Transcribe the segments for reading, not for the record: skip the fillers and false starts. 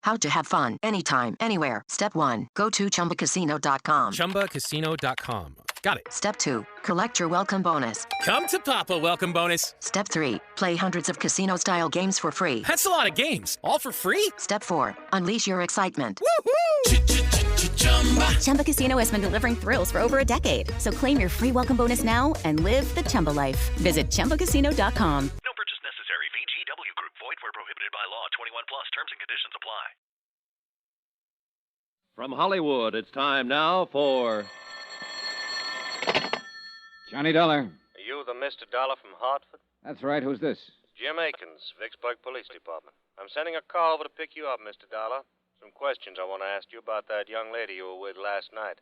How to have fun anytime, anywhere. Step 1. Go to ChumbaCasino.com. ChumbaCasino.com. Got it. Step 2. Collect your welcome bonus. Come to Papa welcome bonus. Step 3. Play hundreds of casino-style games for free. That's a lot of games. All for free? Step 4. Unleash your excitement. Woohoo! Chumba Casino has been delivering thrills for over a decade. So claim your free welcome bonus now and live the Chumba life. Visit ChumbaCasino.com. No purchase necessary. VGW Group. Void where prohibited by law. 21 plus. Terms and conditions apply. From Hollywood, it's time now for... Johnny Dollar. Are you the Mr. Dollar from Hartford? That's right. Who's this? Jim Akins, Vicksburg Police Department. I'm sending a car over to pick you up, Mr. Dollar. Some questions I want to ask you about that young lady you were with last night.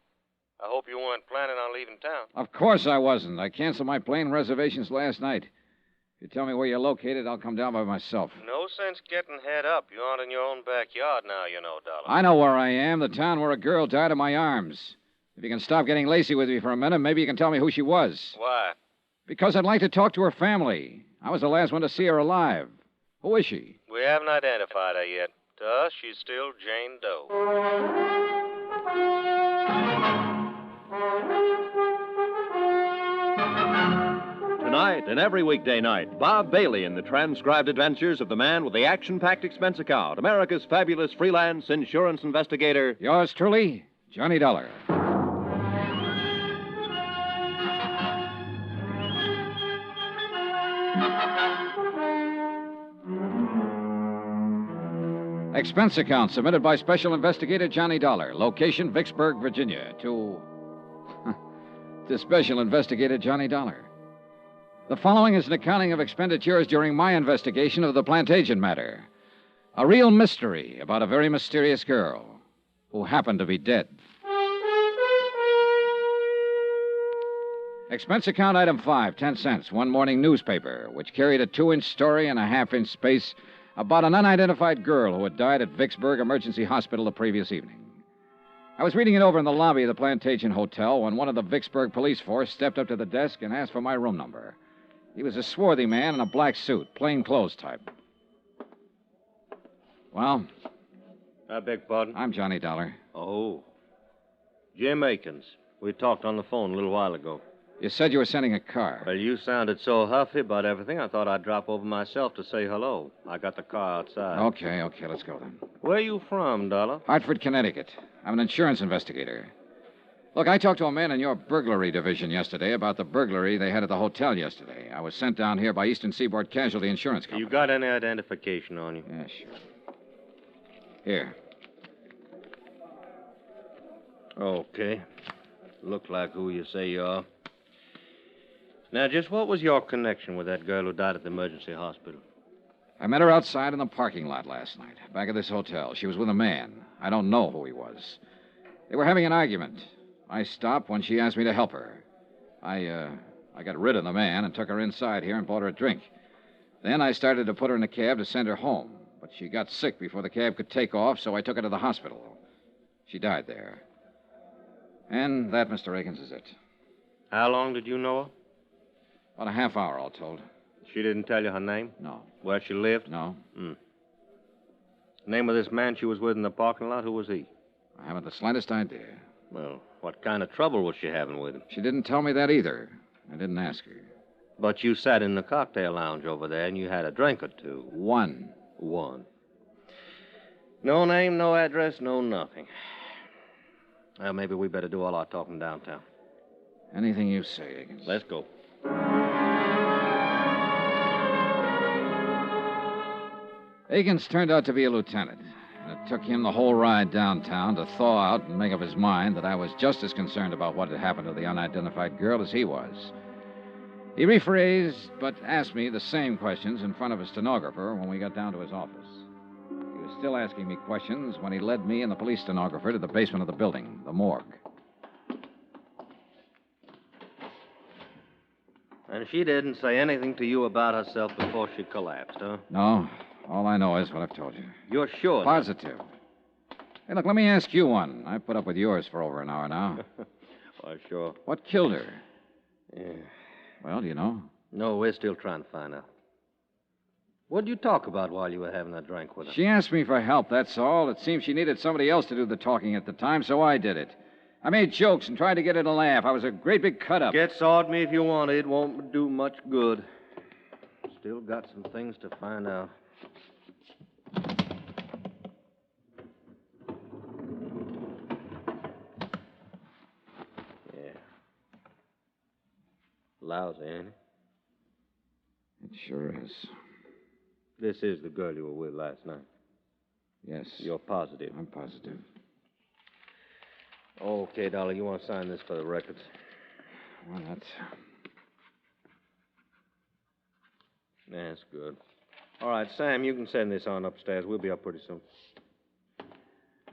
I hope you weren't planning on leaving town. Of course I wasn't. I canceled my plane reservations last night. If you tell me where you're located, I'll come down by myself. No sense getting head up. You aren't in your own backyard now, you know, Dollar. I know where I am, the town where a girl died in my arms. If you can stop getting lazy with me for a minute, maybe you can tell me who she was. Why? Because I'd like to talk to her family. I was the last one to see her alive. Who is she? We haven't identified her yet. To us, she's still Jane Doe. Tonight and every weekday night, Bob Bailey in the transcribed adventures of the man with the action-packed expense account, America's fabulous freelance insurance investigator. Yours truly, Johnny Dollar. Expense account submitted by Special Investigator Johnny Dollar. Location, Vicksburg, Virginia. To Special Investigator Johnny Dollar. The following is an accounting of expenditures during my investigation of the Plantagent matter. A real mystery about a very mysterious girl who happened to be dead. Expense account item 5, 10 cents. One morning newspaper, which carried a 2-inch story in a half-inch space about an unidentified girl who had died at Vicksburg Emergency Hospital the previous evening. I was reading it over in the lobby of the Plantagent Hotel when one of the Vicksburg police force stepped up to the desk and asked for my room number. He was a swarthy man in a black suit, plain clothes type. Well? I beg pardon? I'm Johnny Dollar. Oh. Jim Akins. We talked on the phone a little while ago. You said you were sending a car. Well, you sounded so huffy about everything, I thought I'd drop over myself to say hello. I got the car outside. Okay, let's go then. Where are you from, Dollar? Hartford, Connecticut. I'm an insurance investigator. Look, I talked to a man in your burglary division yesterday about the burglary they had at the hotel yesterday. I was sent down here by Eastern Seaboard Casualty Insurance Company. You got any identification on you? Yeah, sure. Here. Okay. Look like who you say you are. Now, just what was your connection with that girl who died at the emergency hospital? I met her outside in the parking lot last night, back of this hotel. She was with a man. I don't know who he was. They were having an argument. I stopped when she asked me to help her. I got rid of the man and took her inside here and bought her a drink. Then I started to put her in a cab to send her home. But she got sick before the cab could take off, so I took her to the hospital. She died there. And that, Mr. Akins, is it. How long did you know her? About a half hour, all told. She didn't tell you her name? No. Where she lived? No. Name of this man she was with in the parking lot, who was he? I haven't the slightest idea. Well, what kind of trouble was she having with him? She didn't tell me that either. I didn't ask her. But you sat in the cocktail lounge over there and you had a drink or two. One. No name, no address, no nothing. Well, maybe we better do all our talking downtown. Anything you say, Akins. Let's go. Akins turned out to be a lieutenant, and it took him the whole ride downtown to thaw out and make up his mind that I was just as concerned about what had happened to the unidentified girl as he was. He rephrased, but asked me the same questions in front of a stenographer when we got down to his office. He was still asking me questions when he led me and the police stenographer to the basement of the building, the morgue. And she didn't say anything to you about herself before she collapsed, huh? No, all I know is what I've told you. You're sure? Positive. Hey, look, let me ask you one. I've put up with yours for over an hour now. Why, sure. What killed her? Yeah. Well, do you know? No, we're still trying to find out. What'd you talk about while you were having that drink with her? She asked me for help, that's all. It seems she needed somebody else to do the talking at the time, so I did it. I made jokes and tried to get her to laugh. I was a great big cut-up. Get sawed me if you want. It won't do much good. Still got some things to find out. Yeah. Lousy, ain't it? It sure is. This is the girl you were with last night. Yes. You're positive? I'm positive. Okay, Dollar, you want to sign this for the records? Well, that's... That's good. All right, Sam, you can send this on upstairs. We'll be up pretty soon.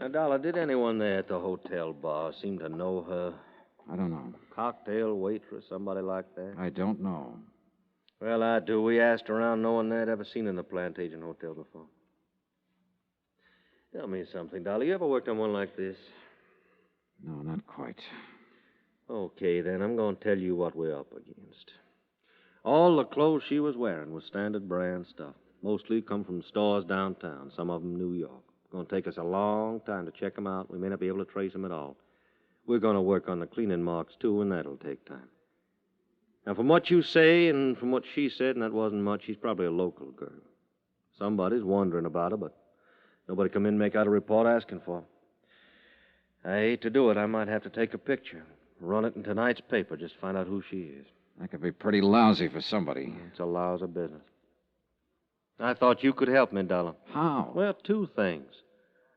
Now, Dollar, did anyone there at the hotel bar seem to know her? I don't know. Cocktail waitress, somebody like that? I don't know. Well, I do. We asked around. No one there had ever seen her in the Plantagent Hotel before. Tell me something, Dollar. You ever worked on one like this? No, not quite. Okay, then. I'm going to tell you what we're up against. All the clothes she was wearing was standard brand stuff. Mostly come from stores downtown, some of them New York. It's going to take us a long time to check them out. We may not be able to trace them at all. We're going to work on the cleaning marks, too, and that'll take time. Now, from what you say and from what she said, and that wasn't much, she's probably a local girl. Somebody's wondering about her, but nobody come in and make out a report asking for her. I hate to do it. I might have to take a picture, run it in tonight's paper, just find out who she is. That could be pretty lousy for somebody. It's a lousy business. I thought you could help me, Dollar. How? Well, two things.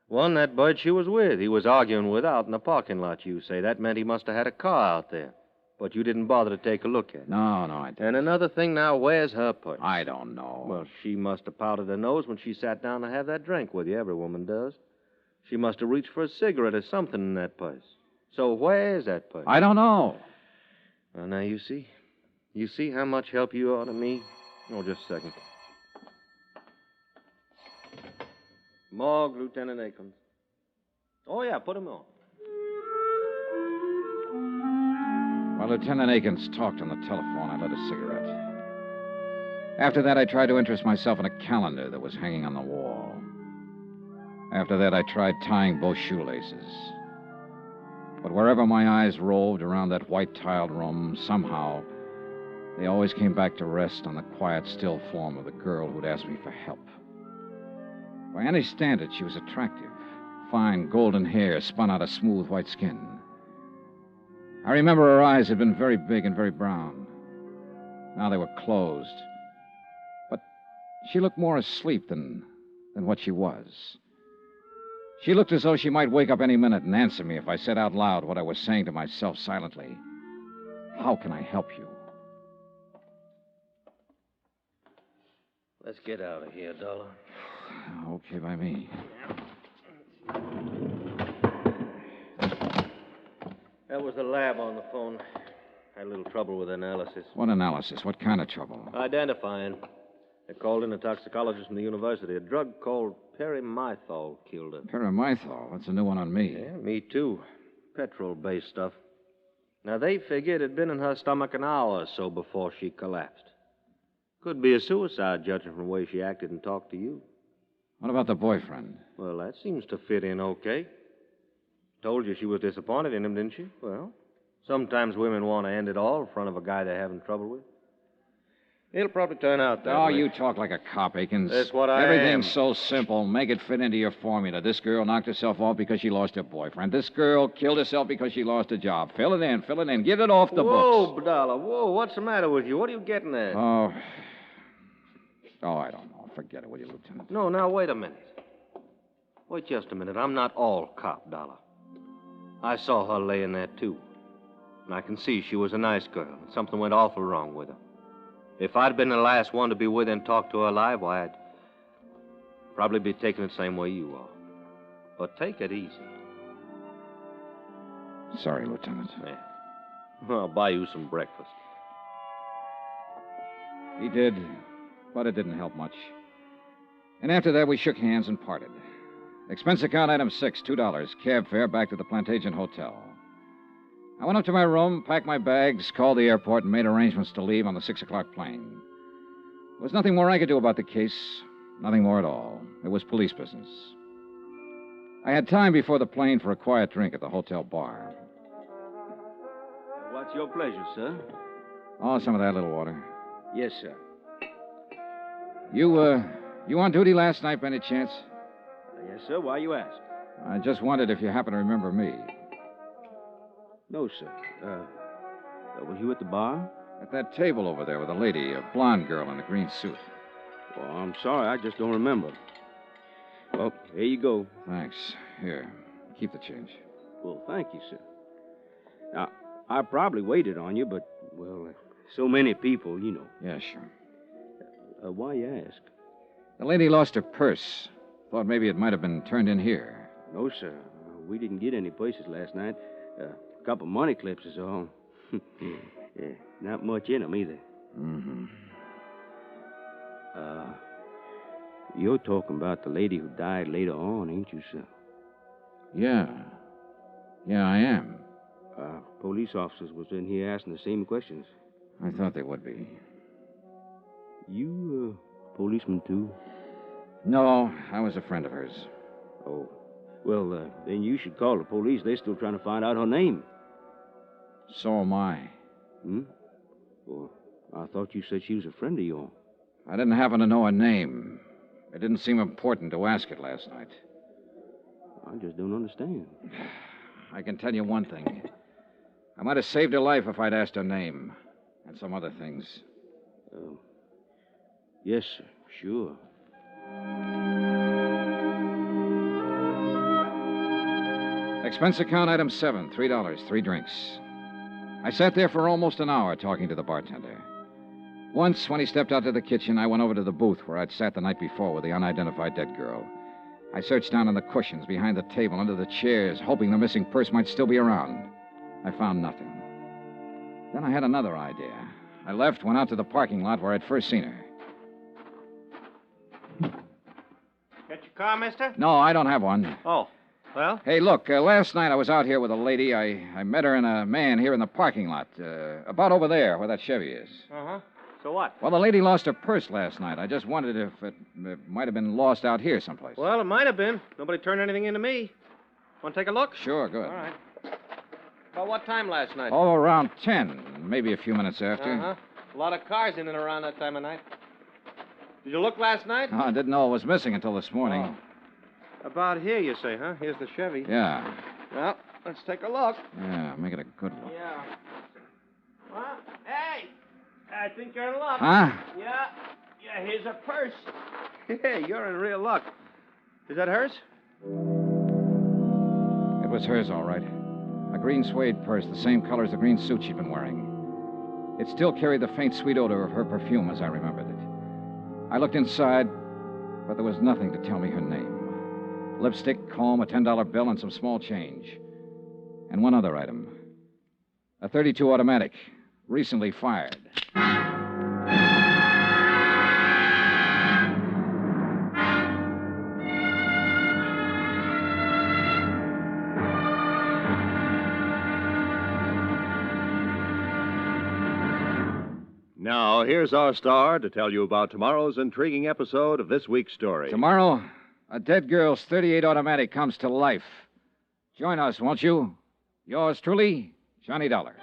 One, that bud she was with. He was arguing with out in the parking lot, you say. That meant he must have had a car out there. But you didn't bother to take a look at it. No, I didn't. And another thing now, where's her purse? I don't know. Well, she must have powdered her nose when she sat down to have that drink with you. Every woman does. She must have reached for a cigarette or something in that purse. So where's that purse? I don't know. Well, now, you see? You see how much help you are to me? Oh, just a second. Morgue, Lieutenant Akins. Oh, yeah, put him on. While Lieutenant Akins talked on the telephone, I lit a cigarette. After that, I tried to interest myself in a calendar that was hanging on the wall. After that, I tried tying both shoelaces. But wherever my eyes roved around that white-tiled room, somehow, they always came back to rest on the quiet, still form of the girl who'd asked me for help. By any standard, she was attractive. Fine golden hair spun out of smooth white skin. I remember her eyes had been very big and very brown. Now they were closed. But she looked more asleep than what she was. She looked as though she might wake up any minute and answer me if I said out loud what I was saying to myself silently. How can I help you? Let's get out of here, Dollar. Okay by me. That was the lab on the phone. Had a little trouble with analysis. What analysis? What kind of trouble? Identifying. They called in a toxicologist from the university. A drug called perimethol killed her. Perimethol? That's a new one on me. Yeah, me too. Petrol-based stuff. Now, they figured it had been in her stomach an hour or so before she collapsed. Could be a suicide, judging from the way she acted and talked to you. What about the boyfriend? Well, that seems to fit in okay. Told you she was disappointed in him, didn't she? Well, sometimes women want to end it all in front of a guy they're having trouble with. It'll probably turn out that way. You talk like a cop, Akins. That's what I Everything's am. so simple. Make it fit into your formula. This girl knocked herself off because she lost her boyfriend. This girl killed herself because she lost a job. Fill it in. Get it off the books. Whoa, Dollar, whoa. What's the matter with you? What are you getting at? Oh, I don't know. Forget it, will you, Lieutenant? No, now, wait a minute. Wait just a minute. I'm not all cop, Dollar. I saw her laying there, too. And I can see she was a nice girl, and something went awful wrong with her. If I'd been the last one to be with her and talk to her alive, why, I'd probably be taking it the same way you are. But take it easy. Sorry, Lieutenant. Yeah. I'll buy you some breakfast. He did, but it didn't help much. And after that, we shook hands and parted. Expense account item 6, $2. Cab fare back to the Plantagent Hotel. I went up to my room, packed my bags, called the airport, and made arrangements to leave on the 6 o'clock plane. There was nothing more I could do about the case. Nothing more at all. It was police business. I had time before the plane for a quiet drink at the hotel bar. What's your pleasure, sir? Oh, some of that little water. Yes, sir. You on duty last night by any chance? Yes, sir. Why you ask? I just wondered if you happen to remember me. No, sir. Was you at the bar? At that table over there with a lady, a blonde girl in a green suit. Well, I'm sorry. I just don't remember. Well, here you go. Thanks. Here, keep the change. Well, thank you, sir. Now, I probably waited on you, but, well, so many people, you know. Yeah, sure. Why you ask? The lady lost her purse. Thought maybe it might have been turned in here. No, sir. We didn't get any places last night. A couple money clips is all. Yeah, not much in them either. Mm-hmm. You're talking about the lady who died later on, ain't you, sir? Yeah. Yeah, I am. Police officers was in here asking the same questions. I thought they would be. You, policeman, too? No, I was a friend of hers. Oh. Well, then you should call the police. They're still trying to find out her name. So am I. Hmm? Well, I thought you said she was a friend of yours. I didn't happen to know her name. It didn't seem important to ask it last night. I just don't understand. I can tell you one thing. I might have saved her life if I'd asked her name. And some other things. Yes, sir. Sure. Expense account item 7, $3, 3 drinks. I sat there for almost an hour talking to the bartender. Once, when he stepped out to the kitchen, I went over to the booth where I'd sat the night before with the unidentified dead girl. I searched down on the cushions, behind the table, under the chairs, hoping the missing purse might still be around. I found nothing. Then I had another idea. I left, went out to the parking lot where I'd first seen her. Got your car, mister? No, I don't have one. Oh, well? Hey, look, last night I was out here with a lady. I met her and a man here in the parking lot. About over there, where that Chevy is. Uh-huh. So what? Well, the lady lost her purse last night. I just wondered if it might have been lost out here someplace. Well, it might have been. Nobody turned anything into me. Want to take a look? Sure, good. All right. About what time last night? Oh, around 10, maybe a few minutes after. Uh-huh. A lot of cars in and around that time of night. Did you look last night? Oh, I didn't know it was missing until this morning. Oh. About here, you say, huh? Here's the Chevy. Yeah. Well, let's take a look. Yeah, make it a good look. Yeah. Well, hey! I think you're in luck. Huh? Yeah. Yeah, here's a purse. Hey, you're in real luck. Is that hers? It was hers, all right. A green suede purse, the same color as the green suit she'd been wearing. It still carried the faint, sweet odor of her perfume as I remembered it. I looked inside, but there was nothing to tell me her name. Lipstick, comb, a $10 bill, and some small change. And one other item. A .32 automatic, recently fired. Now, here's our star to tell you about tomorrow's intriguing episode of this week's story. Tomorrow, a dead girl's .38 automatic comes to life. Join us, won't you? Yours truly, Johnny Dollar.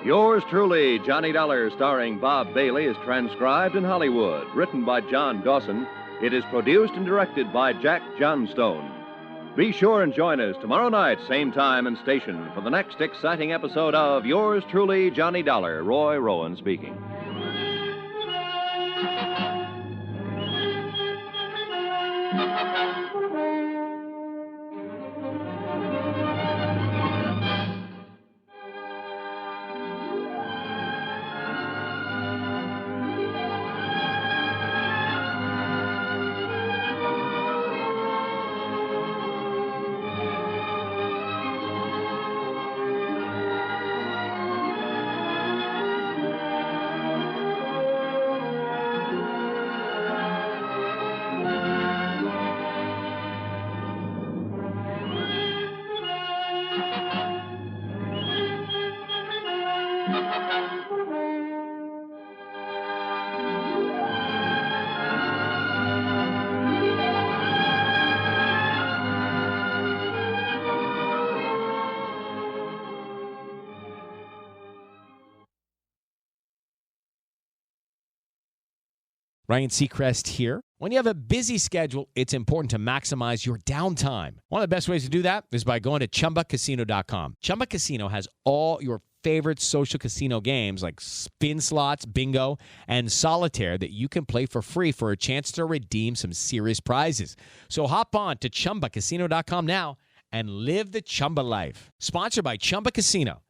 Yours truly, Johnny Dollar, starring Bob Bailey, is transcribed in Hollywood. Written by John Dawson. It is produced and directed by Jack Johnstone. Be sure and join us tomorrow night, same time and station, for the next exciting episode of Yours truly, Johnny Dollar. Roy Rowan speaking. Ryan Seacrest here. When you have a busy schedule, it's important to maximize your downtime. One of the best ways to do that is by going to ChumbaCasino.com. Chumba Casino has all your favorite social casino games like spin slots, bingo, and solitaire that you can play for free for a chance to redeem some serious prizes. So hop on to ChumbaCasino.com now and live the Chumba life. Sponsored by Chumba Casino.